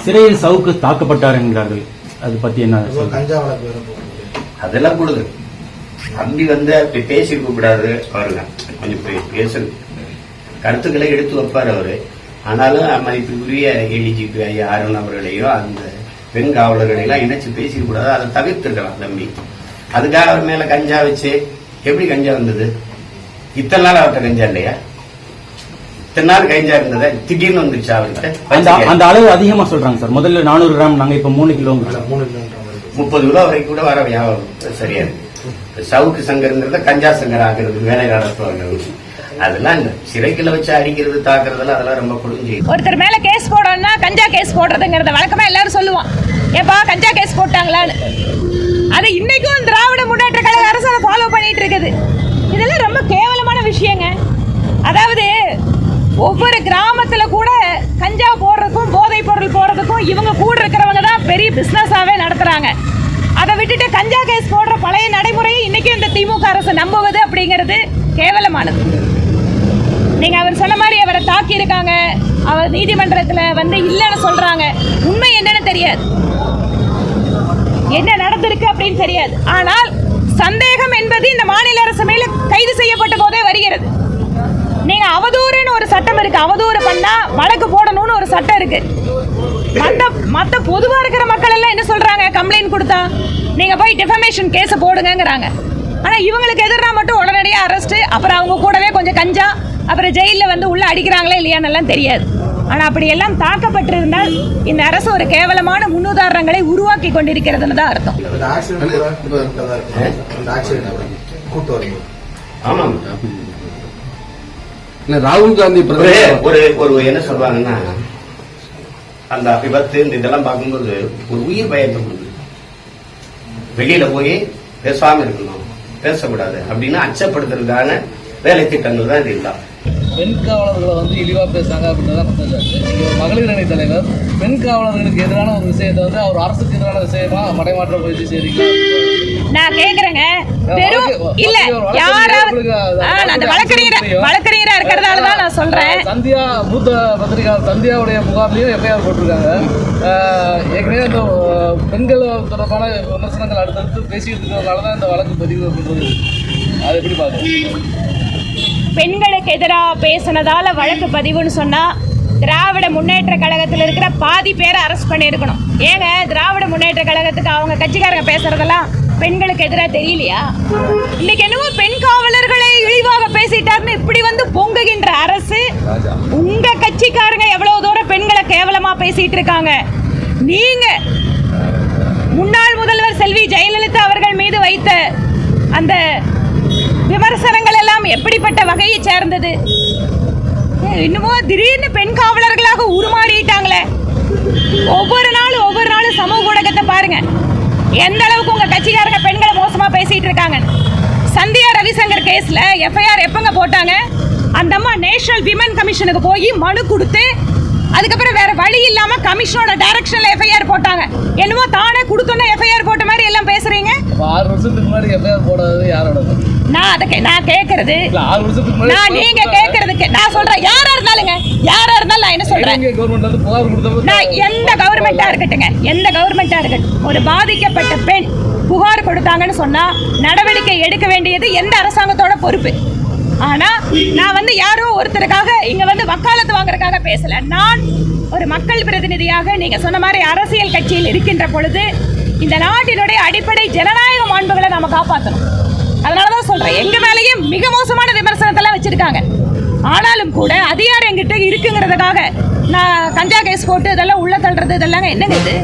சிறையில் சவுக்கு தாக்கப்பட்டார் என்கிறார்கள். அது பத்தி என்ன? அதெல்லாம் கொடுது தம்பி அப்படி பேசிருக்க கூடாது. பாருங்க, கொஞ்சம் பேச கருத்துக்களை எடுத்து வைப்பார் அவரு. ஆனாலும் மதிப்புக்குரிய ஏடிஜிபி ஐயா அருண் அவர்களையோ அந்த பெண் காவலர்களையெல்லாம் இணைச்சு பேசிக்க கூடாது. அதை தவிர்த்துக்கலாம் தம்பி. அதுக்காக அவர் மேல கஞ்சா வச்சு எப்படி கஞ்சா வந்தது? இத்தனை நாள் அவர்கிட்ட கஞ்சா இல்லையா? இத்தனை நாள் கஞ்சா இருந்தத திடீர்னு வந்துருச்சு அவர்கிட்ட. அந்த அளவு அதிகமா சொல்றாங்க சார். முதல்ல 400 கிராம், நாங்க இப்ப 3 கிலோ 30 கிலோ வரைக்கும் கூட வர வியாபாரம் சரியா இருக்கு. சவுக்கு சங்கருங்கிறத கஞ்சா சங்கர் ஆக்குறதுக்கு வேலை நடத்துவாங்க. அதெல்லாம் இந்த சிறைக்குள்ள வச்சு அடிக்கிறது தாக்குறதுல அதெல்லாம் ரொம்ப குடிஞ்சு. ஒருத்தர் மேல கேஸ் போடணும்னா கஞ்சா கேஸ் போடுறதுங்கிறத வழக்கமா எல்லாரும் சொல்லுவான். ஏப்பா கஞ்சா கேஸ் போட்டாங்களான்னு. அது இன்னைக்கும் திராவிட முன்னேற்ற கழக அரசு அதை ஃபாலோ பண்ணிட்டு இருக்குது. இதெல்லாம் ரொம்ப கேவலமான விஷயங்க. அதாவது ஒவ்வொரு கிராமத்துல கூட கஞ்சா போடுறதுக்கும் போதைப் பொருள் போடுறதுக்கும் இவங்க கூட இருக்கிறவங்க தான் பெரிய பிசினஸாவே நடத்துறாங்க. அதை விட்டுட்டு கஞ்சா கேஸ் போடுற பழைய நடைமுறையை இன்னைக்கு இந்த திமுக அரசு நம்புவது அப்படிங்கிறது கேவலமானது. நீங்க அவர் சொன்ன மாதிரி அவரை தாக்கி இருக்காங்க, அவர் நீதிமன்றத்துல இல்லைன்னு சொல்றாங்க. உண்மை என்னன்னு தெரியாது, என்ன நடந்திருக்கு அப்படின்னு தெரியாது. ஆனால் சந்தேகம் என்பது இந்த மாநில அரசு மேல கைது செய்யப்பட்ட போதே வருகிறது. நீங்க அவதூறுன்னு ஒரு சட்டம் இருக்கு, அவதூறு பண்ணா வழக்கு போடணும்னு ஒரு சட்டம் இருக்கு. மத்த பொதுவா இருக்கிற மக்கள் எல்லாம் என்ன சொல்றாங்க? கம்ப்ளைண்ட் கொடுத்தா நீங்க போய் டிஃபமேஷன் கேஸ் போடுங்கங்கறாங்க. ஆனா இவங்களுக்கு எதிராக மட்டும் உடனடியாக அரெஸ்ட், அப்புறம் அவங்க கூடவே கொஞ்சம் கஞ்சா, அப்புறம் ஜெயிலில் உள்ள அடிக்கிறாங்களா இல்லையான்னு எல்லாம் தெரியாது. ஆனா அப்படி எல்லாம் தாக்கப்பட்டிருந்தால் இந்த அரசு ஒரு கேவலமான முன்னுதாரணங்களை உருவாக்கி கொண்டிருக்கிறதுன்னு தான் அர்த்தம். ராகுல் காந்தி ஒரு என்ன சொல்றாங்கன்னா, அந்த விபத்து இதெல்லாம் பார்க்கும்போது ஒரு உயிர் பயத்தை கொடுக்குது. வெளியில போய் பேசாம இருக்கணும், பேசக்கூடாது அப்படின்னு அச்சப்படுத்துறதுக்கான வேலை திட்டங்கள் தான் இது. இல்லை பெண் காவலர்களை இழிவா பேசுறாங்க அப்படின்னு மகளிர் அணி தலைவர் பெண் காவலர்களுக்கு எதிரான ஒரு விஷயத்தை அவர் அரசுக்கு எதிரான விஷயமா மடைமாற்ற முயற்சி செய்றீங்க. நான் கேக்குறேங்க, இல்ல யாராவது அந்த வழக்கறிஞரா இருக்கிறதால தான் நான் சொல்றேன். சந்தியா மூத்த பத்திரிகையாளர் சந்தியாவுடைய புகார்லயும் எஃப்ஐஆர் போட்டிருக்காங்க. ஏற்கனவே இந்த பெண்கள் தொடர்பான விமர்சனங்கள் அடுத்தடுத்து பேசிட்டு இருக்கிறதுனால தான் இந்த வழக்கு பதிவு பண்ணுறது. அதை எப்படி பாருங்க? பெண்களுக்கு எதிராக பேசினதால வழக்கு பதிவுன்னு சொன்னா திராவிட முன்னேற்ற கழகத்தில் இருக்கிற பாதி பேரை அரெஸ்ட் பண்ணியிருக்கணும். ஏங்க திராவிட முன்னேற்ற கழகத்துக்கு அவங்க கட்சிக்காரங்க பேசுறதெல்லாம் பெண்களுக்கு எதிராக தெரியலையா? இன்னைக்கு என்னவோ பெண் காவலர்களை இழிவாக பேசிட்டாருன்னு இப்படி பொங்குகின்ற அரசு, உங்க கட்சிக்காரங்க எவ்வளவு தூரம் பெண்களை கேவலமா பேசிட்டு இருக்காங்க. நீங்க முன்னாள் முதல்வர் செல்வி ஜெயலலிதா அவர்கள் மீது வைத்த அந்த விமர்சனங்கள் எல்லாம் எப்படிப்பட்ட வகையை சேர்ந்தது? இன்னுமோ திடீர்னு பெண் காவலர்களாக உருமாறிட்டாங்களே. ஒவ்வொரு நாளும் சமூக ஊடகத்தை பாருங்க, எந்த அளவுக்கு உங்க கட்சிக்காரங்க பெண்களை மோசமா பேசிட்டு இருக்காங்க. சந்தியா ரவிசங்கர் கேஸ்ல எஃப்ஐஆர் எப்பங்க போட்டாங்க? அந்த அம்மா நேஷனல் விமன் கமிஷனுக்கு போய் மனு கொடுத்து அதுக்கப்புறம் வேற வழி இல்லாம கமிஷனோட டைரக்ஷன்ல எஃப்ஐஆர் போட்டாங்க. என்னமோ தானே கொடுத்தோன்னே எஃப்ஐஆர் போட்ட மாதிரி எல்லாம் பேசுறீங்க. 6 வருஷத்துக்கு முன்னாடி எஃப்ஐஆர் போடாதது யாரோட? நான் கேக்குறது, 6 வருஷத்துக்கு முன்னாடி நீங்க கேக்குறதுக்கு நான் சொல்றேன். யாரா இருந்தாலும் நான் என்ன சொல்றேன், நான் எந்த கவர்மெண்டா இருக்கட்டும், ஒரு பாதிக்கப்பட்ட பெண் புகார் கொடுத்தாங்கன்னு சொன்னா நடவடிக்கை எடுக்க வேண்டியது எந்த அரசாங்கத்தோட பொறுப்பு. ஆனா நான் யாரோ ஒருத்தருக்காக இங்க வக்காலத்து வாங்குறதுக்காக பேசல. நான் ஒரு மக்கள் பிரதிநிதியாக நீங்க சொன்ன மாதிரி அரசியல் கட்சியில் இருக்கின்ற பொழுது இந்த நாட்டினுடைய அடிப்படை ஜனநாயக மாண்புகளை நாம காப்பாற்றணும். அதனாலதான் சொல்றேன், எங்க மேலேயே மிக மோசமான விமர்சனத்தெல்லாம் வச்சிருக்காங்க. ஆனாலும் கூட அதிகாரம் எங்கிட்ட இருக்குங்கிறதுக்காக நான் கஞ்சா கேஸ் போட்டு இதெல்லாம் உள்ள தள்ளுறது, இதெல்லாம் என்னங்க இது?